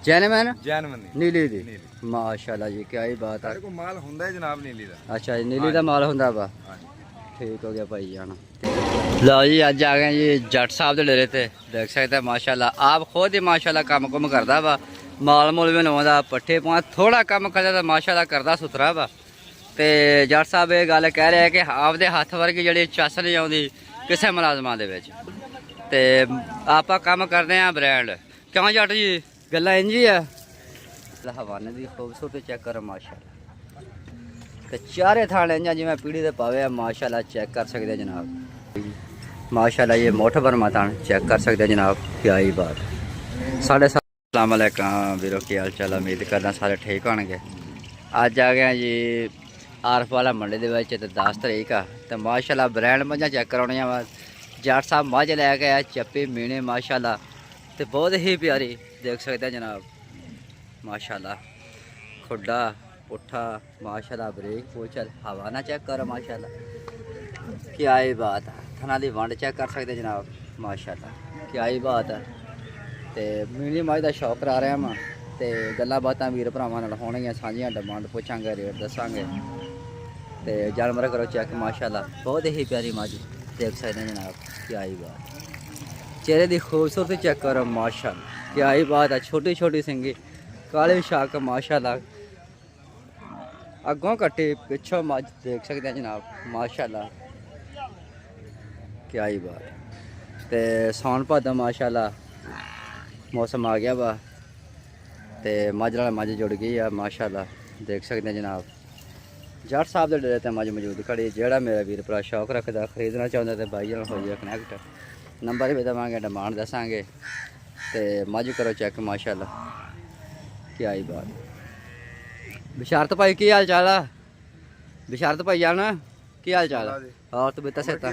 ਜੈਨਮਨ ਜੈਨਵਨ ਨੀਲੀ ਦੀ ਮਾਸ਼ਾਅੱਲਾ ਜੀ ਕੀ ਬਾਤ ਹੈ। ਸਾਡੇ ਕੋਲ ਮਾਲ ਹੁੰਦਾ ਹੈ ਜਨਾਬ ਨੀਲੀ ਦਾ। ਅੱਛਾ ਜੀ ਨੀਲੀ ਦਾ ਮਾਲ ਹੁੰਦਾ ਵਾ। ਹਾਂਜੀ ठीक हो गया भाई जान। लो जी अज आ गए जी जट साहब के डेरे ते देख सकते हैं माशाल्लाह आप खुद ही माशाल्लाह काम कुम करता वा माल मूल भी नवादा पट्ठे पा थोड़ा कम करता तो माशाल्लाह करता सुथरा वा। तो जट साहब ये गल कह रहे हैं कि आपदे हथ वर्गी जी चस नहीं आती किसी मुलाजमान के आप काम करते हैं ब्रांड क्यों जट जी गल्लां इंज ही है। हवाने की खूबसूरती चेक करो माशाल्लाह तो चारे थाने इंजा जिवें पीढ़ी दे पावे माशाल्लाह चेक कर सकते जनाब। माशाल्लाह ये मोठबर मातान चेक कर सकते जनाब क्या ही बात। अस्सलाम वालेकुम वीरो की हाल चाल उम्मीद करना सारे ठीक होंगे। अज आ गए जी आरफ वाला मंडी के 10 तरीक आ तो माशाल्लाह ब्रांड मझां चेक कराउणियां वा। जट साहब मझ लैके आए चप्पी मीने माशाल्लाह तो बहुत ही प्यारी देख सकते जनाब माशाल्लाह खुड्डा पुट्ठा माशाल्लाह ब्रेक पोचल हवाना चेक करो माशाल्लाह क्या ही बात है। थना दी वंड चेक कर सकते जनाब माशाल्लाह क्या ही बात है। तो मीली मज का शौक करा रहा मैं तो गल्लां बातां वीर भरावां नाल होणगियां सांझियां डिमांड पुछांगे रेट दसांगे तो जानवर करो चेक माशाल्लाह बहुत ही प्यारी मज देख सकते जनाब क्या ही बात। चेहरे की खूबसूरती चेक करो माशाल्लाह क्या ही बात है। छोटी छोटी सिंगी काली शाक माशाल्लाह अगों कट्टी पिछों मझ देख सकते हैं जनाब माशाल्लाह क्या ही बात। तो सौन भादों माशाल्लाह मौसम आ गया वा तो मझ नाल मझ जुड़ गई है माशाल्लाह देख सकते हैं जनाब। जट साहब के डेरे ते मझ मौजूद खड़ी जेड़ा मेरा वीर भरा शौक रखता खरीदना चाहता तो भाई नाल होइए कनैक्ट नंबर भी देवांगे डिमांड दसांगे तो मझ करो चेक माशाल्लाह क्या ही बात। बिशारत भाई की हाल चाल है। बिशारत भाई जान की हाल चाल है और तो बेटा सेता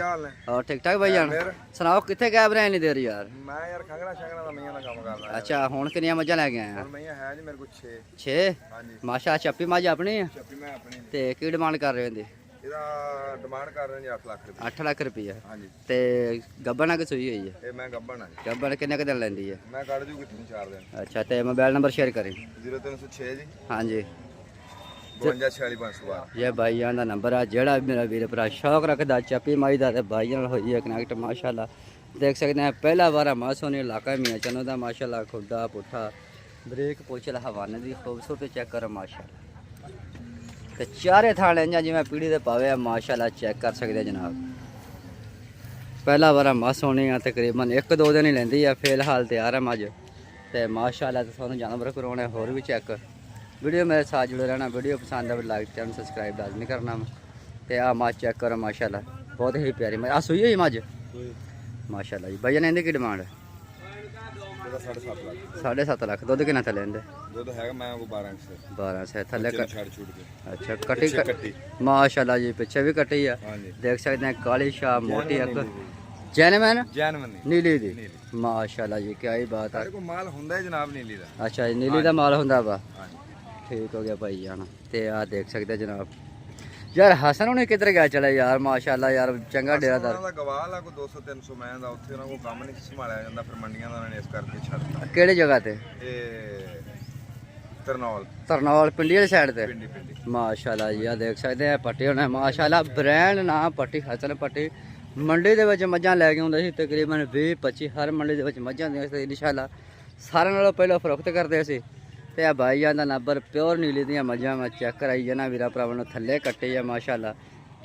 और ठीक ठाक भाई जान सुनाओ कितने गैब रहे नहीं देर यार। मैं यार खंगड़ा शंगड़ा दा मईयां दा काम करदा। अच्छा हुण कितनी मझां लै गए हैं। हुण मईयां है जी मेरे को 6 हां जी माशा चप्पी मझ अपनी है। चप्पी मैं अपनी ते की डिमांड कर रहे हो ਇਹਦਾ ਡਿਮਾਂਡ ਕਰ ਰਹੇ ਜੀ 8 ਲੱਖ ਰੁਪਏ। 8 ਲੱਖ ਰੁਪਏ ਹਾਂਜੀ ਤੇ ਗੱਬਣਾ ਕਿ ਸੂਈ ਹੋਈ ਹੈ। ਇਹ ਮੈਂ ਗੱਬਣ ਆ ਜੀ। ਗੱਬਣ ਕਿੰਨੇ ਕ ਦਿਨ ਲੈਂਦੀ ਹੈ। ਮੈਂ ਕੱਢ ਜੂਗੀ 3-4 ਦਿਨ। अच्छा तो मोबाइल नंबर शेयर करें। 0306 जी हाँ जी 5246 ये भाईयां का नंबर है जेड़ा मेरा वीर भरा शौक रखता चप्पी माई का भाईयां नाल होई है कनैक्ट माशाल्लाह देख सकते हैं। पहला बार मासोनी इलाका मियाँ चनो का माशाल्लाह खुड्डा पुट्ठा ब्रेक पोचल हवाने की खूबसूरती चेक करो माशाल्लाह तो चारे थाने इंजा जिवें पीढ़ी दे पावे माशाल्लाह चेक कर सकते जनाब। पहला बार मासोनी तकरीबन 1-2 दिन ही लेंदी है फिलहाल तैयार है मझ तो माशाल्लाह तो सानू जानवर करवाने होर भी चेक। वीडियो मेरे साथ जुड़े रहना वीडियो पसंद है लाइक चैनल सब्सक्राइब लाजमी करना तो आ मझ चेक करो माशाल्लाह बहुत ही प्यारी मझ आ सुई हुई मझ माशाल्लाह जी। भैया ने इहदी की डिमांड है। 7.5 लाख दुध कितना थले इहदे ਦੁੱਧ ਹੈਗਾ मैं को 12 से थले छड़ छूट के। अच्छा कटी माशाल्लाह जी पीछे भी कटी है हां जी देख सकते हैं काली शाह मोटी अक जैनमन जैनवन नीली दी माशाल्लाह जी क्या ही बात है। ਸਾਡੇ ਕੋਲ ਮਾਲ ਹੁੰਦਾ ਹੈ ਜਨਾਬ ਨੀਲੀ ਦਾ। अच्छा जी नीली का माल हुंदा वा हां जी ठीक हो गया भाई जान ते आ देख सकते जनाब। यार हसन हुणे किधर गया चले यार माशाल्लाह यार चंगा डेरादार ਉਹਨਾਂ ਦਾ ਗਵਾਹ ਲਾ ਕੋਈ 200-300 ਮੈਂ ਦਾ ਉੱਥੇ ਉਹਨਾਂ ਕੋ ਕੰਮ ਨਹੀਂ ਸੰਭਾਲਿਆ ਜਾਂਦਾ ਫਿਰ ਮੰਡੀਆਂ ਦਾ ਉਹਨਾਂ ਨੇ ਇਸ ਕਰਕੇ ਛੱਡਤਾ। केड़ी जगह ते ਇਹ ਤਰਨੌਲ तरनौल पिंडी वाली साइड ते ਪਿੰਡੀ ਪਿੰਡੀ माशाल्लाह जी आ देख सकते हैं पट्टी होने माशाल्लाह ब्रांड ना पट्टी हसन पट्टी मंडी दे विच मझां लै के आउंदे सी तकरीबन 20-25 हर मंडी दे विच मझां दियां सी इंशाल्लाह सारे नालों पहले फरोख्त करदे सी ते आ भाईयां दा नंबर प्योर नीली दियां मझां मैं चेक कराई जाना वीरा भरावां नूं थल्ले कट्टी है माशाल्लाह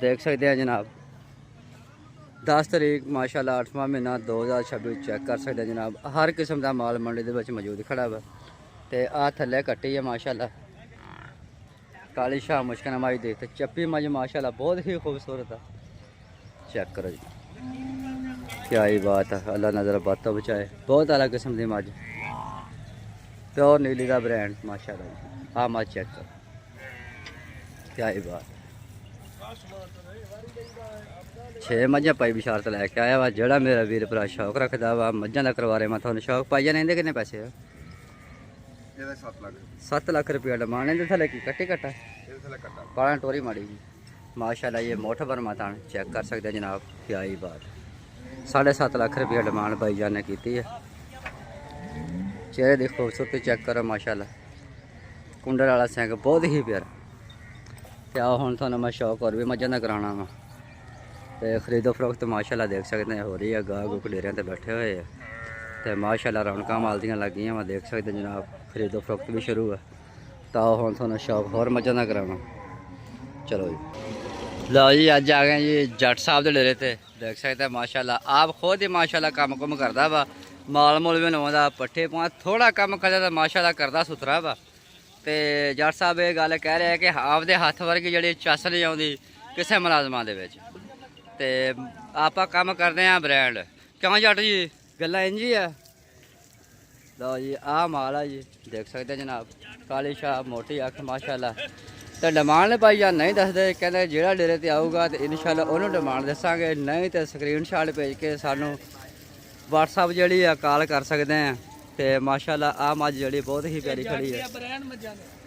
देख सकते हैं जनाब। 10 तरीक माशाल्लाह 8वां महीना 2026 चेक कर सकते हैं जनाब। हर किस्म का माल मंडी दे विच मौजूद खड़ा वा ते आ थल्ले कट्टी है माशाल्लाह काली शाह मुश्किल माई दी ते चप्पी मझ माशाल्लाह बहुत ही खूबसूरत है चेक करो जी क्या ही बात है। अल्लाह नजर बातों बचाए बहुत अलग किस्म की मझ प्योर नीली का ब्रांड माशाल्लाह जी। हाँ मझ चेक करो क्या ही बात। 6 मझां पाई बिशारत लैके आया वा जेड़ा मेरा वीर भरा शौक रखता वा मझां का करवा रहे मैं थोड़ा शौक पाइया नहीं कितने पैसे ਇਹਦਾ 7 ਲੱਖ 7 लाख रुपया डिमांड है थले की कट्टी कट्टा ਇਹਦੇ ਥੱਲੇ ਕੱਟਾ पाला टोरी माड़ी जी माशाल्लाह ये मोठ पर मातान चेक कर सकते हैं जनाब क्या ही बात। 7.5 लाख रुपया डिमांड भाईजान ने की है चेहरे की खूबसूरती चेक करो माशाल्लाह। कुंडल वाला सिंह बहुत ही प्यारा। क्या हुण तुहानूं मैं शौक और भी मज़ा ना कराना वा। तो खरीदो फरोख्त माशाल्लाह देख सकते हैं हो रही है। गाह गू डेरियां ते बैठे हुए हैं तो माशाल्लाह रौनकां माल दियां लगियां वा देख सकते जनाब। खरीदो फरोख्त भी शुरू है। तो हुण तुहानूं शौक होर मज़ा ना करावां। चलो जी लो जी अज आ गए जी जट साहब के डेरे ते देख सकते हैं माशाल्लाह। आप खुद ही माशाल्लाह काम कुम करदा वा। माल मूल भी नवांदा पट्ठे पां थोड़ा कम करदा तो माशाल्लाह करदा सुथरा वा। तो जट साहब ये गल कह रहे हैं कि आपदे हत्थ वर्गी जिहड़ी चस नहीं आउंदी किसी मुलाजमां दे विच। ते आपां काम करदे आं ब्रांड क्यों जट जी गल्लां इंज ही है। लो जी आ माल है जी देख सकते जनाब। काली शाह मोटी अख माशाल्लाह। तो डिमांड भाई या नहीं दसदे कहते जो डेरे ते आऊगा तो इंशाल्लाह उन्होंने डिमांड दसांगे नहीं तो स्क्रीन शॉट भेज के सानू व्हाट्सअप जी कॉल कर सकते हैं। तो माशाल्लाह आ मझ जी बहुत ही प्यारी खड़ी है।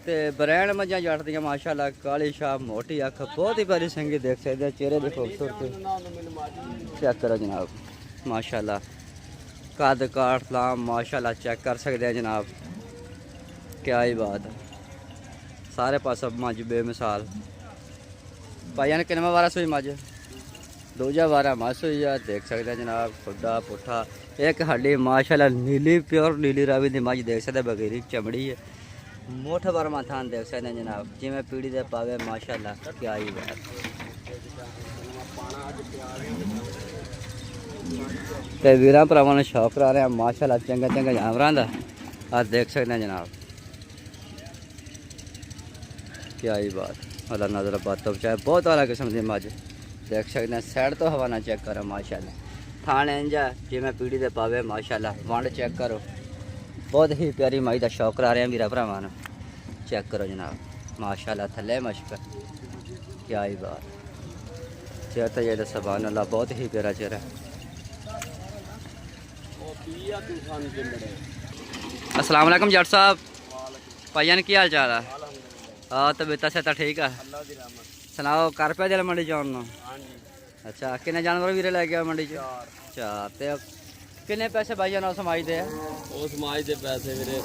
तो ब्रैंड मझां जट दियां माशाल्लाह। काली शाह मोटी अख बहुत ही प्यारी संगी देख सकते चेहरे की खूबसूरती चेक करो जनाब माशाल्लाह। कद काठ फलाम माशाल्लाह चेक कर सकते हैं जनाब। क्या ही बात है। सारे पास मझ बेमिसाल। भाईया ने किनवा वारा सुई मझ दूजा वारा मस हुई है देख सकते हैं जनाब। खुदा पुट्ठा एक हड्डी माशाल्लाह नीली प्योर नीली रावी की मझ देख सकते बगेरी चमड़ी है। मोठ वर्मा थान देख सकते हैं जनाब जिमें पीढ़ी दे पावे माशाल्लाह। क्या ही बात। तो वीर भरावां शौक करा रहे हैं माशाल्लाह चंगा चंगा जानवरों का। आज देख सकते हैं जनाब। क्या ही बात। अल्लाह नजर बात चाहे बहुत वाला किस्म की मझ देख सकते हैं। सैड तो हवाना चेक करो माशाल्लाह। थान इंज है जिमें पीढ़ी दे पावे माशाल्लाह। वंड चेक करो बहुत ही प्यारी मई का शौक करा रहे हैं वीर भरावां नूं। चेक करो जनाब माशाल्लाह थले मशक। क्या ही बात। चेहरा तो ये सुभान अल्लाह बहुत ही प्यारा चेहरा। अस्सलाम वालेकुम जट साहब। भाईया ने की हाल चाल है। हाँ तबीयत सेहत ठीक है। सुनाओ कर पे दिल मंडी जान। अच्छा किन्ने जानवर वीरे लै गया मंडी च। चार तो किन्ने पैसे भाईया ना समाज दे। ਉਹ ਸਮਾਜ ਦੇ ਪੈਸੇ ਵੀਰੇ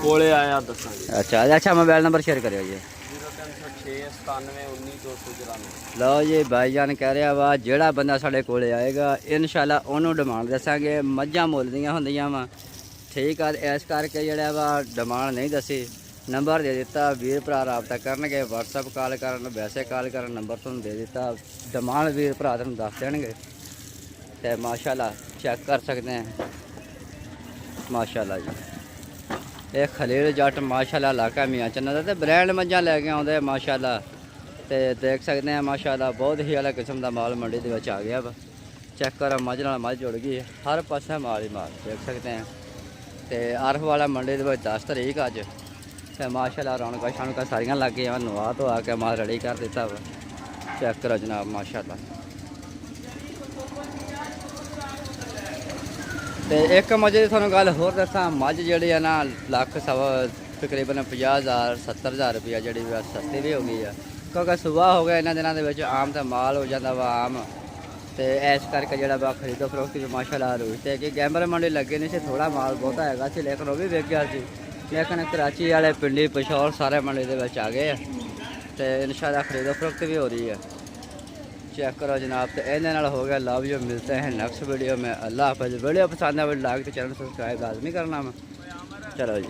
ਕੋਲੇ ਆਇਆ ਦੱਸਾਂਗੇ। अच्छा अच्छा मोबाइल नंबर शेयर करियो जी। 0306971994। लो जी भाईजान कह रहा वा ਜਿਹੜਾ ਬੰਦਾ ਸਾਡੇ ਕੋਲੇ ਆਏਗਾ ਇਨਸ਼ਾਅੱਲਾ ਉਹਨੂੰ ਡਿਮਾਂਡ ਦੱਸਾਂਗੇ। ਮੱਝਾਂ ਮੁੱਲ ਦੀਆਂ ਹੁੰਦੀਆਂ ਵਾ ਠੀਕ ਆ। ਇਸ ਕਰਕੇ ਜਿਹੜਾ ਵਾ ਡਿਮਾਂਡ ਨਹੀਂ ਦੱਸੀ ਨੰਬਰ ਦੇ ਦਿੱਤਾ ਵੀਰ ਭਰਾ ਰਾਬਤਾ ਕਰਨਗੇ। WhatsApp ਕਾਲ ਕਰਨ ਵੈਸੇ ਕਾਲ ਕਰਨ ਨੰਬਰ ਤੁਹਾਨੂੰ ਦੇ ਦਿੱਤਾ। ਡਿਮਾਂਡ ਵੀਰ ਭਰਾ ਤੁਹਾਨੂੰ ਦੱਸ ਦੇਣਗੇ। ਤੇ ਮਾਸ਼ਾਅੱਲਾ ਚੈੱਕ ਕਰ ਸਕਦੇ हैं माशाल्लाह जी। ये खलील जट माशाल्लाह इलाका मियाँ चन्ना का ब्रांड मझां लैके आउंदे माशाल्लाह। तो देख सकते हैं माशाल्लाह बहुत ही अलग किस्म का माल मंडी के आ गया वा। चेक करो मझ नाल मझ जुड़ गई हर पासे माल ही माल देख सकते हैं। तो अरफ वाला मंडी के 10 तारीख अज तो माशाल्लाह रौनक शौनक सारियां लग गई। नवा तो आके माल रेडी कर दिता वा। चेक करो जनाब माशाल्लाह। तो एक मजे की थोड़ा गल होर दसा मझ जी है ना लख सवा तकरीबन 50,000 70,000 रुपया जी सस्ती भी हो गई है क्योंकि सुबह हो गया इन्होंने दिनों के आम तो माल हो जाता वा आम। तो इस करके जो खरीदो फरोख्ती भी माशाल्लाह रुई थे कि गैंबर मंडी लगे नहीं सी थोड़ा माल बहुता है सी लेकिन वह भी विक गया सी। लेकिन कराची वाले पिंडी पिशौर सारे मंडी के आ गए। तो इंशाल्लाह खरीदो फरोख्ती भी हो रही है। चेक करो जनाब। तो इन्हें हो गया लव यू। मिलते हैं नेक्स्ट वीडियो में। अल्लाह हाफ़िज़। वीडियो पसंद है लाइक तो चैनल सब्सक्राइब लाजमी करना। चलो जी।